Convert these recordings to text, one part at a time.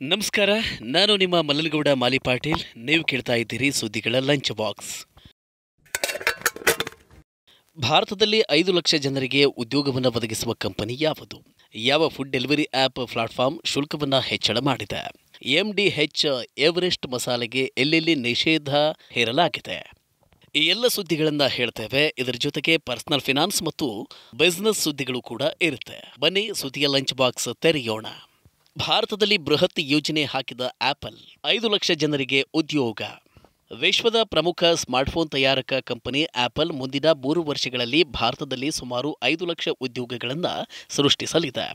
ನಮಸ್ಕಾರ. ನಾನು ನಿಮ್ಮ ಮಲ್ಲನಗೌಡ ಮಾಲಿ ಪಾಟೀಲ್. ನೀವು ಕೇಳ್ತಾ ಇದ್ದೀರಿ ಸುದ್ದಿಗಳ ಲಂಚ್ ಬಾಕ್ಸ್. ಭಾರತದಲ್ಲಿ 5 ಲಕ್ಷ ಜನರಿಗೆ ಉದ್ಯೋಗವನ್ನು ಒದಗಿಸುವ ಕಂಪನಿ ಯಾವುದು? ಯಾವ ಫುಡ್ ಡೆಲಿವರಿ ಆ್ಯಪ್ ಪ್ಲಾಟ್ಫಾರ್ಮ್ ಶುಲ್ಕವನ್ನು ಹೆಚ್ಚಳ ಮಾಡಿದೆ? MDH ಎವರೆಸ್ಟ್ ಮಸಾಲೆಗೆ ಎಲ್ಲೆಲ್ಲಿ ನಿಷೇಧ ಹೇರಲಾಗಿದೆ? ಈ ಎಲ್ಲ ಸುದ್ದಿಗಳನ್ನು ಹೇಳ್ತೇವೆ. ಇದರ ಜೊತೆಗೆ ಪರ್ಸನಲ್ ಫಿನಾನ್ಸ್ ಮತ್ತು ಬಿಸ್ನೆಸ್ ಸುದ್ದಿಗಳು ಕೂಡ ಇರುತ್ತೆ. ಬನ್ನಿ ಸುದ್ದಿಯ ಲಂಚ್ ಬಾಕ್ಸ್ ತೆರೆಯೋಣ. ಭಾರತದಲ್ಲಿ ಬೃಹತ್ ಯೋಜನೆ ಹಾಕಿದ ಆಪಲ್ 5 ಲಕ್ಷ ಜನರಿಗೆ ಉದ್ಯೋಗ. ವಿಶ್ವದ ಪ್ರಮುಖ ಸ್ಮಾರ್ಟ್ಫೋನ್ ತಯಾರಕ ಕಂಪನಿ ಆಪಲ್ ಮುಂದಿನ 3 ವರ್ಷಗಳಲ್ಲಿ ಭಾರತದಲ್ಲಿ ಸುಮಾರು 5 ಲಕ್ಷ ಉದ್ಯೋಗಗಳನ್ನು ಸೃಷ್ಟಿಸಲಿದೆ.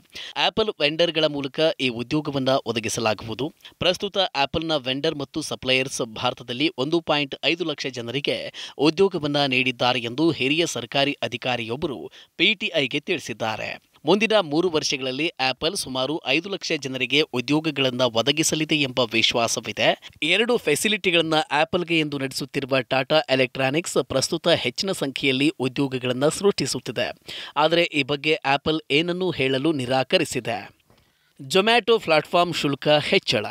ಆಪಲ್ ವೆಂಡರ್ಗಳ ಮೂಲಕ ಈ ಉದ್ಯೋಗವನ್ನು ಒದಗಿಸಲಾಗುವುದು. ಪ್ರಸ್ತುತ ಆಪಲ್ನ ವೆಂಡರ್ ಮತ್ತು ಸಪ್ಲೈಯರ್ಸ್ ಭಾರತದಲ್ಲಿ 1.5 ಲಕ್ಷ ಜನರಿಗೆ ಉದ್ಯೋಗವನ್ನು ನೀಡಿದ್ದಾರೆ ಎಂದು ಹಿರಿಯ ಸರ್ಕಾರಿ ಅಧಿಕಾರಿಯೊಬ್ಬರು PTIಗೆ ತಿಳಿಸಿದ್ದಾರೆ. ಮುಂದಿನ 3 ವರ್ಷಗಳಲ್ಲಿ ಆಪಲ್ ಸುಮಾರು 5 ಲಕ್ಷ ಜನರಿಗೆ ಉದ್ಯೋಗಗಳನ್ನು ಒದಗಿಸಲಿದೆ ಎಂಬ ವಿಶ್ವಾಸವಿದೆ. 2 ಫೆಸಿಲಿಟಿಗಳನ್ನು ಆಪಲ್ಗೆ ಎಂದು ನಡೆಸುತ್ತಿರುವ ಟಾಟಾ ಎಲೆಕ್ಟ್ರಾನಿಕ್ಸ್ ಪ್ರಸ್ತುತ ಹೆಚ್ಚಿನ ಸಂಖ್ಯೆಯಲ್ಲಿ ಉದ್ಯೋಗಗಳನ್ನು ಸೃಷ್ಟಿಸುತ್ತಿದೆ. ಆದರೆ ಈ ಬಗ್ಗೆ ಆಪಲ್ ಏನನ್ನೂ ಹೇಳಲು ನಿರಾಕರಿಸಿದೆ. ಝೊಮ್ಯಾಟೊ ಪ್ಲಾಟ್ಫಾರ್ಮ್ ಶುಲ್ಕ ಹೆಚ್ಚಳ.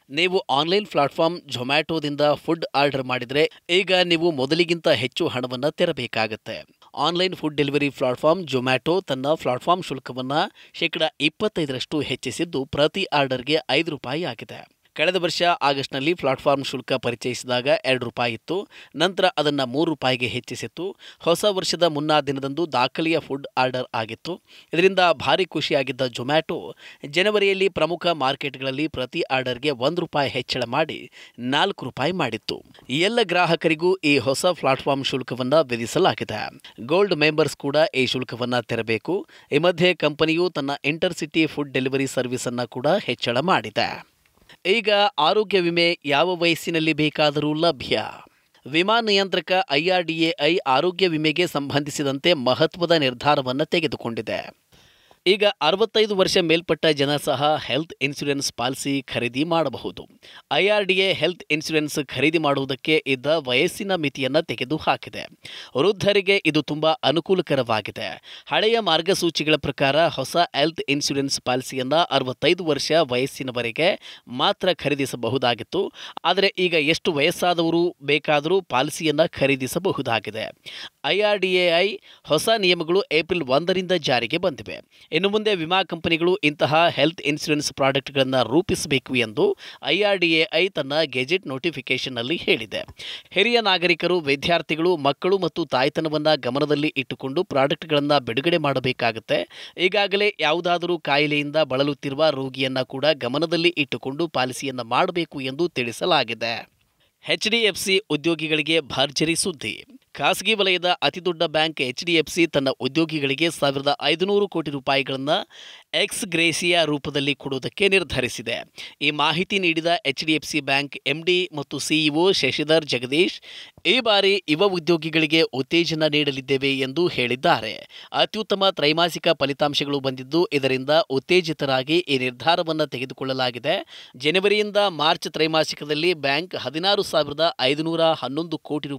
ನೀವು ಆನ್ಲೈನ್ ಪ್ಲಾಟ್ಫಾರ್ಮ್ ಝೊಮ್ಯಾಟೊದಿಂದ ಫುಡ್ ಆರ್ಡರ್ ಮಾಡಿದರೆ ಈಗ ನೀವು ಮೊದಲಿಗಿಂತ ಹೆಚ್ಚು ಹಣವನ್ನು ತೆರಬೇಕಾಗುತ್ತೆ. Online food delivery platform Zomato ತನ್ನ ಪ್ಲಾಟ್ಫಾರ್ಮ್ ಶುಲ್ಕವನ್ನು 25% ಹೆಚ್ಚಿಸಿದ್ದು ಪ್ರತಿ ಆರ್ಡರ್ಗೆ ₹5 ಆಗಿದೆ. ಕಳೆದ ವರ್ಷ ಆಗಸ್ಟ್ನಲ್ಲಿ ಪ್ಲಾಟ್ಫಾರ್ಮ್ ಶುಲ್ಕ ಪರಿಚಯಿಸಿದಾಗ ₹2 ಇತ್ತು. ನಂತರ ಅದನ್ನು ₹3ಗೆ ಹೆಚ್ಚಿಸಿತ್ತು. ಹೊಸ ವರ್ಷದ ಮುನ್ನಾ ದಿನದಂದು ದಾಖಲೆಯ ಫುಡ್ ಆರ್ಡರ್ ಆಗಿತ್ತು. ಇದರಿಂದ ಭಾರಿ ಖುಷಿಯಾಗಿದ್ದ ಝೊಮ್ಯಾಟೊ ಜನವರಿಯಲ್ಲಿ ಪ್ರಮುಖ ಮಾರ್ಕೆಟ್ಗಳಲ್ಲಿ ಪ್ರತಿ ಆರ್ಡರ್ಗೆ ₹1 ಹೆಚ್ಚಳ ಮಾಡಿ ₹4 ಮಾಡಿತ್ತು. ಎಲ್ಲ ಗ್ರಾಹಕರಿಗೂ ಈ ಹೊಸ ಪ್ಲಾಟ್ಫಾರ್ಮ್ ಶುಲ್ಕವನ್ನು ವಿಧಿಸಲಾಗಿದೆ. ಗೋಲ್ಡ್ ಮೆಂಬರ್ಸ್ ಕೂಡ ಈ ಶುಲ್ಕವನ್ನು ತೆರಬೇಕು. ಈ ಮಧ್ಯೆ ಕಂಪನಿಯು ತನ್ನ ಇಂಟರ್ಸಿಟಿ ಫುಡ್ ಡೆಲಿವರಿ ಸರ್ವಿಸ್ ಅನ್ನು ಕೂಡ ಹೆಚ್ಚಳ ಮಾಡಿದೆ. ಈಗ ಆರೋಗ್ಯ ವಿಮೆ ಯಾವ ವಯಸ್ಸಿನಲ್ಲಿ ಬೇಕಾದರೂ ಲಭ್ಯ. ವಿಮಾ ನಿಯಂತ್ರಕ IRDAI ಆರೋಗ್ಯ ವಿಮೆಗೆ ಸಂಬಂಧಿಸಿದಂತೆ ಮಹತ್ವದ ನಿರ್ಧಾರವನ್ನು ತೆಗೆದುಕೊಂಡಿದೆ. ಈಗ 65 ವರ್ಷ ಮೇಲ್ಪಟ್ಟ ಜನ ಸಹ ಹೆಲ್ತ್ ಇನ್ಶೂರೆನ್ಸ್ ಪಾಲಿಸಿ ಖರೀದಿ ಮಾಡಬಹುದು. IRDA ಹೆಲ್ತ್ ಇನ್ಶೂರೆನ್ಸ್ ಖರೀದಿ ಮಾಡುವುದಕ್ಕೆ ಇದ್ದ ವಯಸ್ಸಿನ ಮಿತಿಯನ್ನು ತೆಗೆದುಹಾಕಿದೆ. ವೃದ್ಧರಿಗೆ ಇದು ತುಂಬಾ ಅನುಕೂಲಕರವಾಗಿದೆ. ಹಳೆಯ ಮಾರ್ಗಸೂಚಿಗಳ ಪ್ರಕಾರ ಹೊಸ ಹೆಲ್ತ್ ಇನ್ಶೂರೆನ್ಸ್ ಪಾಲಿಸಿಯನ್ನು 65 ವರ್ಷ ವಯಸ್ಸಿನವರೆಗೆ ಮಾತ್ರ ಖರೀದಿಸಬಹುದಾಗಿತ್ತು. ಆದರೆ ಈಗ ಎಷ್ಟು ವಯಸ್ಸಾದವರು ಬೇಕಾದರೂ ಪಾಲಿಸಿಯನ್ನು ಖರೀದಿಸಬಹುದಾಗಿದೆ. IRDAI ಹೊಸ ನಿಯಮಗಳು ಏಪ್ರಿಲ್ 1ರಿಂದ ಜಾರಿಗೆ ಬಂದಿವೆ. ಇನ್ನು ಮುಂದೆ ವಿಮಾ ಕಂಪನಿಗಳು ಇಂತಹ ಹೆಲ್ತ್ ಇನ್ಶೂರೆನ್ಸ್ ಪ್ರಾಡಕ್ಟ್ಗಳನ್ನು ರೂಪಿಸಬೇಕು ಎಂದು IRDAI ತನ್ನ ಗೆಜೆಟ್ ನೋಟಿಫಿಕೇಷನ್ನಲ್ಲಿ ಹೇಳಿದೆ. ಹಿರಿಯ ನಾಗರಿಕರು, ವಿದ್ಯಾರ್ಥಿಗಳು, ಮಕ್ಕಳು ಮತ್ತು ತಾಯ್ತನವನ್ನು ಗಮನದಲ್ಲಿ ಇಟ್ಟುಕೊಂಡು ಪ್ರಾಡಕ್ಟ್ಗಳನ್ನು ಬಿಡುಗಡೆ ಮಾಡಬೇಕಾಗುತ್ತೆ. ಈಗಾಗಲೇ ಯಾವುದಾದರೂ ಕಾಯಿಲೆಯಿಂದ ಬಳಲುತ್ತಿರುವ ರೋಗಿಯನ್ನು ಕೂಡ ಗಮನದಲ್ಲಿ ಇಟ್ಟುಕೊಂಡು ಪಾಲಿಸಿಯನ್ನು ಮಾಡಬೇಕು ಎಂದು ತಿಳಿಸಲಾಗಿದೆ. HDFC ಉದ್ಯೋಗಿಗಳಿಗೆ ಭರ್ಜರಿ ಸುದ್ದಿ. ಖಾಸಗಿ ವಲಯದ ಅತಿದೊಡ್ಡ ಬ್ಯಾಂಕ್ HDFC ತನ್ನ ಉದ್ಯೋಗಿಗಳಿಗೆ ₹1,500 ಕೋಟಿ ಎಕ್ಸ್ ಗ್ರೇಸಿಯಾ ರೂಪದಲ್ಲಿ ಕೊಡುವುದಕ್ಕೆ ನಿರ್ಧರಿಸಿದೆ. ಈ ಮಾಹಿತಿ ನೀಡಿದ HDFC ಬ್ಯಾಂಕ್ MD ಮತ್ತು CEO ಶಶಿಧರ್ ಜಗದೀಶ್ ಈ ಬಾರಿ ಯುವ ಉದ್ಯೋಗಿಗಳಿಗೆ ಉತ್ತೇಜನ ನೀಡಲಿದ್ದೇವೆ ಎಂದು ಹೇಳಿದ್ದಾರೆ. ಅತ್ಯುತ್ತಮ ತ್ರೈಮಾಸಿಕ ಫಲಿತಾಂಶಗಳು ಬಂದಿದ್ದು ಇದರಿಂದ ಉತ್ತೇಜಿತರಾಗಿ ಈ ನಿರ್ಧಾರವನ್ನು ತೆಗೆದುಕೊಳ್ಳಲಾಗಿದೆ. ಜನವರಿಯಿಂದ ಮಾರ್ಚ್ ತ್ರೈಮಾಸಿಕದಲ್ಲಿ ಬ್ಯಾಂಕ್ ₹16,511 ಕೋಟಿ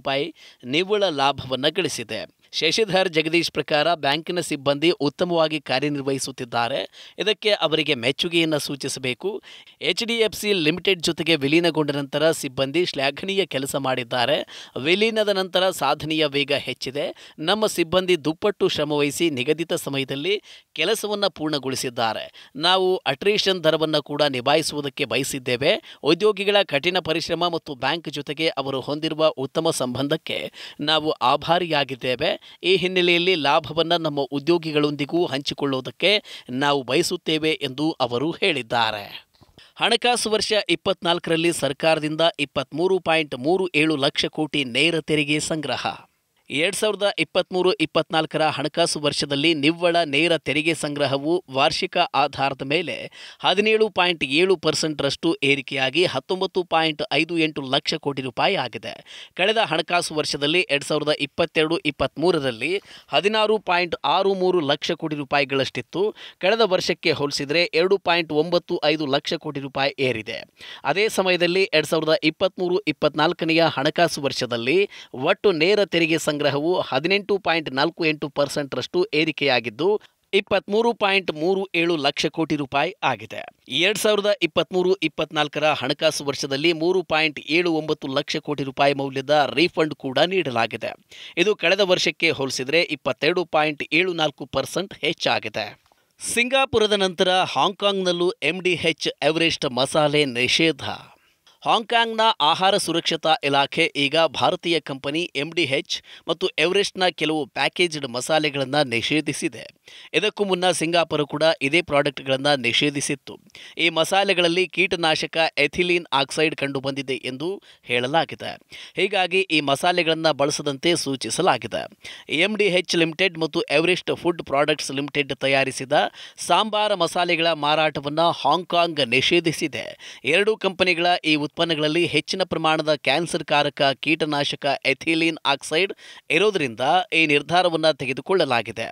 ನಿವ್ವಳ ಲಾಭವನ್ನು ಗಳಿಸಿದೆ. ಶಶಿಧರ್ ಜಗದೀಶ್ ಪ್ರಕಾರ ಬ್ಯಾಂಕಿನ ಸಿಬ್ಬಂದಿ ಉತ್ತಮವಾಗಿ ಕಾರ್ಯನಿರ್ವಹಿಸುತ್ತಿದ್ದಾರೆ. ಇದಕ್ಕೆ ಅವರಿಗೆ ಮೆಚ್ಚುಗೆಯನ್ನು ಸೂಚಿಸಬೇಕು. HDFC ಲಿಮಿಟೆಡ್ ಜೊತೆಗೆ ವಿಲೀನಗೊಂಡ ನಂತರ ಸಿಬ್ಬಂದಿ ಶ್ಲಾಘನೀಯ ಕೆಲಸ ಮಾಡಿದ್ದಾರೆ. ವಿಲೀನದ ನಂತರ ಸಾಧನೆಯ ವೇಗ ಹೆಚ್ಚಿದೆ. ನಮ್ಮ ಸಿಬ್ಬಂದಿ ದುಪ್ಪಟ್ಟು ಶ್ರಮವಹಿಸಿ ನಿಗದಿತ ಸಮಯದಲ್ಲಿ ಕೆಲಸವನ್ನು ಪೂರ್ಣಗೊಳಿಸಿದ್ದಾರೆ. ನಾವು ಅಟ್ರಿಷನ್ ದರವನ್ನು ಕೂಡ ನಿಭಾಯಿಸುವುದಕ್ಕೆ ಬಯಸಿದ್ದೇವೆ. ಉದ್ಯೋಗಿಗಳ ಕಠಿಣ ಪರಿಶ್ರಮ ಮತ್ತು ಬ್ಯಾಂಕ್ ಜೊತೆಗೆ ಅವರು ಹೊಂದಿರುವ ಉತ್ತಮ ಸಂಬಂಧಕ್ಕೆ ನಾವು ಆಭಾರಿಯಾಗಿದ್ದೇವೆ. ಈ ಹಿನ್ನೆಲೆಯಲ್ಲಿ ಲಾಭವನ್ನು ನಮ್ಮ ಉದ್ಯೋಗಿಗಳೊಂದಿಗೂ ಹಂಚಿಕೊಳ್ಳುವುದಕ್ಕೆ ನಾವು ಬಯಸುತ್ತೇವೆ ಎಂದು ಅವರು ಹೇಳಿದ್ದಾರೆ. ಹಣಕಾಸು ವರ್ಷ 24ರಲ್ಲಿ ಸರ್ಕಾರದಿಂದ 23.37 ಲಕ್ಷ ಕೋಟಿ ನೇರ ತೆರಿಗೆ ಸಂಗ್ರಹ. 2023-24ರ ಹಣಕಾಸು ವರ್ಷದಲ್ಲಿ ನಿವ್ವಳ ನೇರ ತೆರಿಗೆ ಸಂಗ್ರಹವು ವಾರ್ಷಿಕ ಆಧಾರದ ಮೇಲೆ 17.7% ಏರಿಕೆಯಾಗಿ 19.58 ಲಕ್ಷ ಕೋಟಿ ಆಗಿದೆ. ಕಳೆದ ಹಣಕಾಸು ವರ್ಷದಲ್ಲಿ 2022-23ರಲ್ಲಿ 16.63 ಲಕ್ಷ ಕೋಟಿ ರೂಪಾಯಿಗಳಷ್ಟಿತ್ತು. ಕಳೆದ ವರ್ಷಕ್ಕೆ ಹೋಲಿಸಿದರೆ 2.95 ಲಕ್ಷ ಕೋಟಿ ಏರಿದೆ. ಅದೇ ಸಮಯದಲ್ಲಿ 2023-24ನೆಯ ಹಣಕಾಸು ವರ್ಷದಲ್ಲಿ ಒಟ್ಟು ನೇರ ತೆರಿಗೆ ಸಂಗ್ರಹವು 18.48% ಏರಿಕೆಯಾಗಿದ್ದು 23.37 ಲಕ್ಷ ಕೋಟಿ ರೂಪಾಯಿ ಆಗಿದೆ. 2023-24ರ ಹಣಕಾಸು ವರ್ಷದಲ್ಲಿ 3.79 ಲಕ್ಷ ಕೋಟಿ ರೂಪಾಯಿ ಮೌಲ್ಯದ ರೀಫಂಡ್ ಕೂಡ ನೀಡಲಾಗಿದೆ. ಇದು ಕಳೆದ ವರ್ಷಕ್ಕೆ ಹೋಲಿಸಿದರೆ 22.74% ಹೆಚ್ಚಾಗಿದೆ. ಸಿಂಗಾಪುರದ ನಂತರ ಹಾಂಗ್ಕಾಂಗ್ನಲ್ಲೂ MDH ಎವರೆಸ್ಟ್ ಮಸಾಲೆ ನಿಷೇಧ. ಹಾಂಗ್ಕಾಂಗ್ನ ಆಹಾರ ಸುರಕ್ಷತಾ ಇಲಾಖೆ ಈಗ ಭಾರತೀಯ ಕಂಪನಿ MDH ಮತ್ತು ಎವರೆಸ್ಟ್ನ ಕೆಲವು ಪ್ಯಾಕೇಜ್ಡ್ ಮಸಾಲೆಗಳನ್ನು ನಿಷೇಧಿಸಿದೆ. ಇದಕ್ಕೂ ಮುನ್ನ ಸಿಂಗಾಪುರ ಕೂಡ ಇದೇ ಪ್ರಾಡಕ್ಟ್ಗಳನ್ನು ನಿಷೇಧಿಸಿತ್ತು. ಈ ಮಸಾಲೆಗಳಲ್ಲಿ ಕೀಟನಾಶಕ ಎಥಿಲೀನ್ ಆಕ್ಸೈಡ್ ಕಂಡುಬಂದಿದೆ ಎಂದು ಹೇಳಲಾಗಿದೆ. ಹೀಗಾಗಿ ಈ ಮಸಾಲೆಗಳನ್ನು ಬಳಸದಂತೆ ಸೂಚಿಸಲಾಗಿದೆ. MDH ಲಿಮಿಟೆಡ್ ಮತ್ತು ಎವರೆಸ್ಟ್ ಫುಡ್ ಪ್ರಾಡಕ್ಟ್ಸ್ ಲಿಮಿಟೆಡ್ ತಯಾರಿಸಿದ ಸಾಂಬಾರ ಮಸಾಲೆಗಳ ಮಾರಾಟವನ್ನು ಹಾಂಗ್ಕಾಂಗ್ ನಿಷೇಧಿಸಿದೆ. ಎರಡೂ ಕಂಪನಿಗಳ ಈ ಉತ್ಪನ್ನಗಳಲ್ಲಿ ಹೆಚ್ಚಿನ ಪ್ರಮಾಣದ ಕ್ಯಾನ್ಸರ್ ಕಾರಕ ಕೀಟನಾಶಕ ಎಥಿಲೀನ್ ಆಕ್ಸೈಡ್ ಇರೋದರಿಂದ ಈ ನಿರ್ಧಾರವನ್ನು ತೆಗೆದುಕೊಳ್ಳಲಾಗಿದೆ.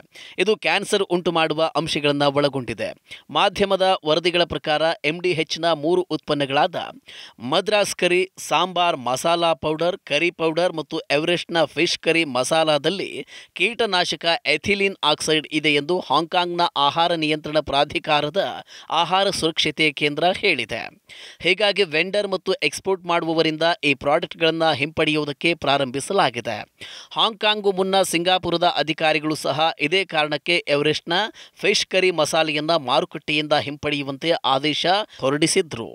ಇದು ಕ್ಯಾನ್ಸರ್ ಉಂಟು ಮಾಡುವ ಅಂಶಗಳನ್ನು ಒಳಗೊಂಡಿದೆ. ಮಾಧ್ಯಮದ ವರದಿಗಳ ಪ್ರಕಾರ MDHನ 3 ಉತ್ಪನ್ನಗಳಾದ ಮದ್ರಾಸ್ ಕರಿ ಸಾಂಬಾರ್ ಮಸಾಲಾ ಪೌಡರ್, ಕರಿ ಪೌಡರ್ ಮತ್ತು ಎವರೆಸ್ಟ್ನ ಫಿಶ್ ಕರಿ ಮಸಾಲಾದಲ್ಲಿ ಕೀಟನಾಶಕ ಎಥಿಲೀನ್ ಆಕ್ಸೈಡ್ ಇದೆ ಎಂದು ಹಾಂಗ್ಕಾಂಗ್ನ ಆಹಾರ ನಿಯಂತ್ರಣ ಪ್ರಾಧಿಕಾರದ ಆಹಾರ ಸುರಕ್ಷತೆ ಕೇಂದ್ರ ಹೇಳಿದೆ. ಹೀಗಾಗಿ ವೆಂಡರ್ ಮತ್ತು ಎಕ್ಸ್ಪೋರ್ಟ್ ಮಾಡುವವರಿಂದ ಈ ಪ್ರಾಡಕ್ಟ್ಗಳನ್ನು ಹಿಂಪಡೆಯುವುದಕ್ಕೆ ಪ್ರಾರಂಭಿಸಲಾಗಿದೆ. ಹಾಂಗ್ಕಾಂಗ್ಗೂ ಮುನ್ನ ಸಿಂಗಾಪುರದ ಅಧಿಕಾರಿಗಳು ಸಹ ಇದೇ ಕಾರಣಕ್ಕೆ ಎವರೆಸ್ಟ್ನ ಫಿಶ್ ಕರಿ ಮಸಾಲೆಯನ್ನು ಮಾರುಕಟ್ಟೆಯಿಂದ ಹಿಂಪಡೆಯುವಂತೆ ಆದೇಶ ಹೊರಡಿಸಿದ್ರು.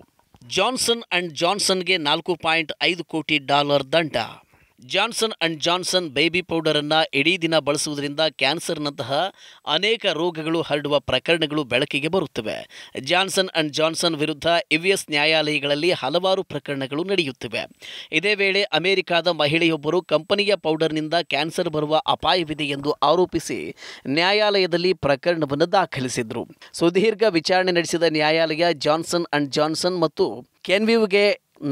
ಜಾನ್ಸನ್ ಅಂಡ್ ಜಾನ್ಸನ್ಗೆ $4.5 ಕೋಟಿ ದಂಡ. ಜಾನ್ಸನ್ ಅಂಡ್ ಜಾನ್ಸನ್ ಬೇಬಿ ಪೌಡರನ್ನು ಇಡೀ ದಿನ ಬಳಸುವುದರಿಂದ ಕ್ಯಾನ್ಸರ್ನಂತಹ ಅನೇಕ ರೋಗಗಳು ಹರಡುವ ಪ್ರಕರಣಗಳು ಬೆಳಕಿಗೆ ಬರುತ್ತವೆ. ಜಾನ್ಸನ್ ಅಂಡ್ ಜಾನ್ಸನ್ ವಿರುದ್ಧ US ನ್ಯಾಯಾಲಯಗಳಲ್ಲಿ ಹಲವಾರು ಪ್ರಕರಣಗಳು ನಡೆಯುತ್ತಿವೆ. ಇದೇ ವೇಳೆ ಅಮೆರಿಕದ ಮಹಿಳೆಯೊಬ್ಬರು ಕಂಪನಿಯ ಪೌಡರ್ನಿಂದ ಕ್ಯಾನ್ಸರ್ ಬರುವ ಅಪಾಯವಿದೆ ಎಂದು ಆರೋಪಿಸಿ ನ್ಯಾಯಾಲಯದಲ್ಲಿ ಪ್ರಕರಣವನ್ನು ದಾಖಲಿಸಿದರು. ಸುದೀರ್ಘ ವಿಚಾರಣೆ ನಡೆಸಿದ ನ್ಯಾಯಾಲಯ ಜಾನ್ಸನ್ ಅಂಡ್ ಜಾನ್ಸನ್ ಮತ್ತು ಕೆನ್ವಿವ್ಗೆ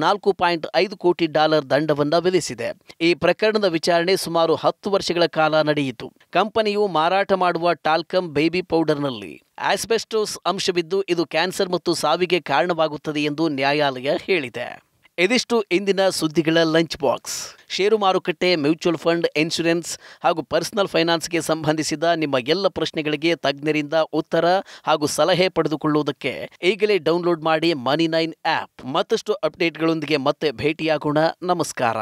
$4.5 ಕೋಟಿ ದಂಡವನ್ನು ವಿಧಿಸಿದೆ. ಈ ಪ್ರಕರಣದ ವಿಚಾರಣೆ ಸುಮಾರು 10 ವರ್ಷಗಳ ಕಾಲ ನಡೆಯಿತು. ಕಂಪನಿಯು ಮಾರಾಟ ಮಾಡುವ ಟಾಲ್ಕಮ್ ಬೇಬಿ ಪೌಡರ್ನಲ್ಲಿ ಆಸ್ಬೆಸ್ಟೋಸ್ ಅಂಶವಿದ್ದು ಇದು ಕ್ಯಾನ್ಸರ್ ಮತ್ತು ಸಾವಿಗೆ ಕಾರಣವಾಗುತ್ತದೆ ಎಂದು ನ್ಯಾಯಾಲಯ ಹೇಳಿದೆ. ಇದಿಷ್ಟು ಇಂದಿನ ಸುದ್ದಿಗಳ ಲಂಚ್ ಬಾಕ್ಸ್. ಷೇರು ಮಾರುಕಟ್ಟೆ, ಮ್ಯೂಚುವಲ್ ಫಂಡ್, ಇನ್ಶೂರೆನ್ಸ್ ಹಾಗೂ ಪರ್ಸನಲ್ ಫೈನಾನ್ಸ್ಗೆ ಸಂಬಂಧಿಸಿದ ನಿಮ್ಮ ಎಲ್ಲ ಪ್ರಶ್ನೆಗಳಿಗೆ ತಜ್ಞರಿಂದ ಉತ್ತರ ಹಾಗೂ ಸಲಹೆ ಪಡೆದುಕೊಳ್ಳುವುದಕ್ಕೆ ಈಗಲೇ ಡೌನ್ಲೋಡ್ ಮಾಡಿ Money9 ಆ್ಯಪ್. ಮತ್ತಷ್ಟು ಅಪ್ಡೇಟ್ಗಳೊಂದಿಗೆ ಮತ್ತೆ ಭೇಟಿಯಾಗೋಣ. ನಮಸ್ಕಾರ.